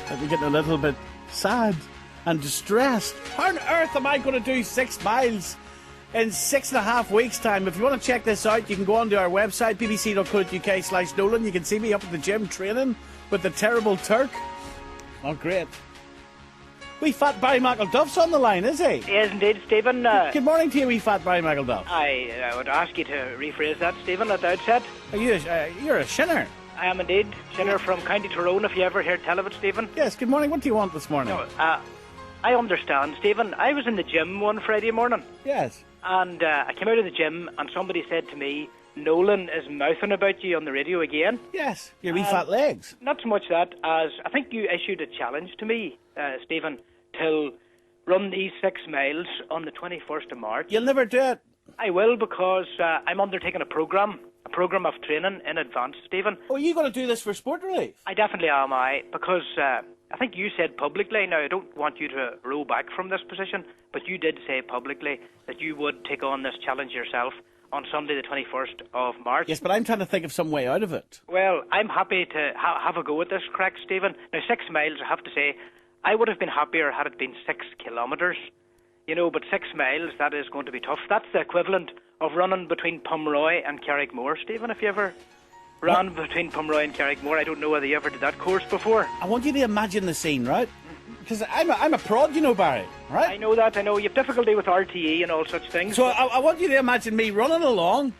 I'm getting a little bit sad and distressed. How on earth am I going to do 6 miles in 6.5 weeks' time? If you want to check this out, you can go onto our website, bbc.co.uk/Nolan. You can see me up at the gym training with the terrible Turk. Oh, great. Wee fat Barry McElduff's on the line, is he? He is indeed, Stephen. Good morning to you, wee fat Barry McElduff. I would ask you to rephrase that, Stephen, at the outset. Are you, you're a shinner. I am indeed. Shinner from County Tyrone, if you ever heard tell of it, Stephen. Yes, good morning. What do you want this morning? No, I understand, Stephen. I was in the gym one Friday morning. Yes. And I came out of the gym and somebody said to me, Nolan is mouthing about you on the radio again. Yes, your wee fat legs. Not so much that as I think you issued a challenge to me, Stephen, to run these 6 miles on the 21st of March. You'll never do it. I will, because I'm undertaking a programme of training in advance, Stephen. Oh, are you going to do this for Sport Relief? I definitely am, because I think you said publicly, now I don't want you to roll back from this position, but you did say publicly that you would take on this challenge yourself on Sunday the 21st of March. Yes, but I'm trying to think of some way out of it. Well, I'm happy to have a go at this crack, Stephen. Now, 6 miles, I have to say, I would have been happier had it been 6 kilometres. You know, but 6 miles, that is going to be tough. That's the equivalent of running between Pomeroy and Carrickmore, Stephen, if you ever ran between Pomeroy and Carrickmore. I don't know whether you ever did that course before. I want you to imagine the scene, right? Because I'm a prod, you know, Barry, right? I know that, I know. You have difficulty with RTE and all such things. So I want you to imagine me running along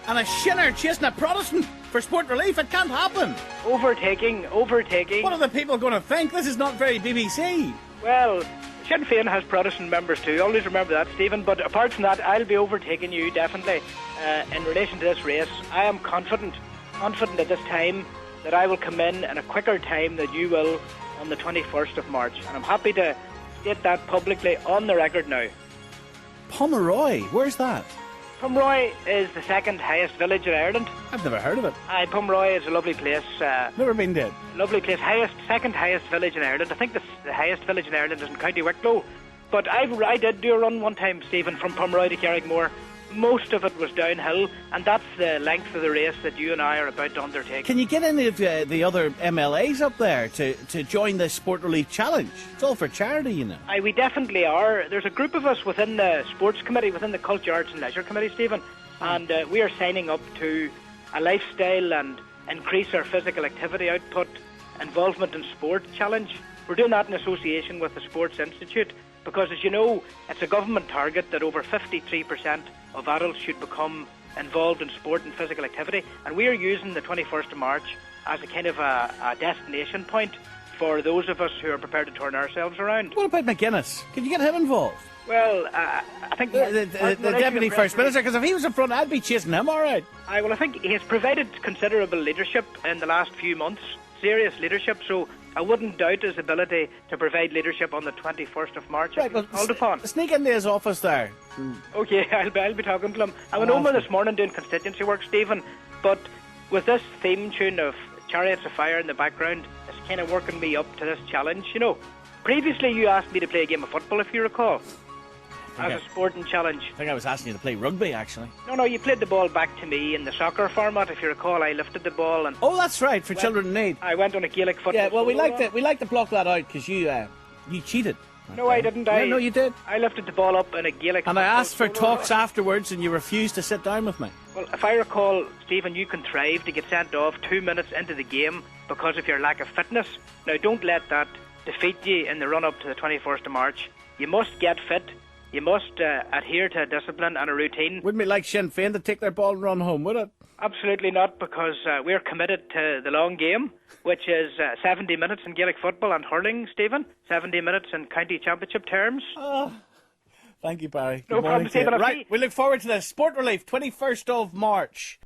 and a shinner chasing a Protestant for Sport Relief. It can't happen. Overtaking. What are the people going to think? This is not very BBC. Well, Sinn Féin has Protestant members too. Always remember that, Stephen. But apart from that, I'll be overtaking you, definitely. In relation to this race, I am confident at this time that I will come in a quicker time than you will on the 21st of March. And I'm happy to state that publicly on the record now. Pomeroy? Where's that? Pomeroy is the 2nd highest village in Ireland. I've never heard of it. Pomeroy is a lovely place. Never been there. Lovely place. 2nd highest village in Ireland. I think the highest village in Ireland is in County Wicklow. But I did do a run one time, Stephen, from Pomeroy to Carrickmore. Most of it was downhill, and that's the length of the race that you and I are about to undertake. Can you get any of the other MLAs up there to join the Sport Relief Challenge? It's all for charity, you know. We definitely are. There's a group of us within the Sports Committee, within the Culture, Arts and Leisure Committee, Stephen, and we are signing up to a lifestyle and increase our physical activity output, involvement in sport challenge. We're doing that in association with the Sports Institute, because, as you know, it's a government target that over 53% of adults should become involved in sport and physical activity, and we are using the 21st of March as a kind of a destination point for those of us who are prepared to turn ourselves around. What about McGuinness? Can you get him involved? Well, I think the Deputy First Minister, because if he was in front, I'd be chasing him, all right. Well, I think he has provided considerable leadership in the last few months, serious leadership, so I wouldn't doubt his ability to provide leadership on the 21st of March if he's called upon. Sneak into his office there. Okay, I'll be talking to him. I went home this morning doing constituency work, Stephen, but with this theme tune of Chariots of Fire in the background, it's kind of working me up to this challenge, you know. Previously, you asked me to play a game of football, if you recall, as a sporting challenge. I think I was asking you to play rugby, actually. No, you played the ball back to me in the soccer format, if you recall. I lifted the ball and... Oh, that's right, for children in need. I went on a Gaelic football. Yeah, well, we like to block that out, because you cheated. No, I didn't. No, you did. I lifted the ball up in a Gaelic... And I asked for talks afterwards, and you refused to sit down with me. Well, if I recall, Stephen, you contrived to get sent off 2 minutes into the game because of your lack of fitness. Now, don't let that defeat you in the run-up to the 21st of March. You must get fit. You must adhere to a discipline and a routine. Wouldn't we like Sinn Féin to take their ball and run home, would it? Absolutely not, because we're committed to the long game, which is 70 minutes in Gaelic football and hurling, Stephen. 70 minutes in county championship terms. Oh, thank you, Barry. No problem, Stephen. Right, we look forward to this. Sport Relief, 21st of March.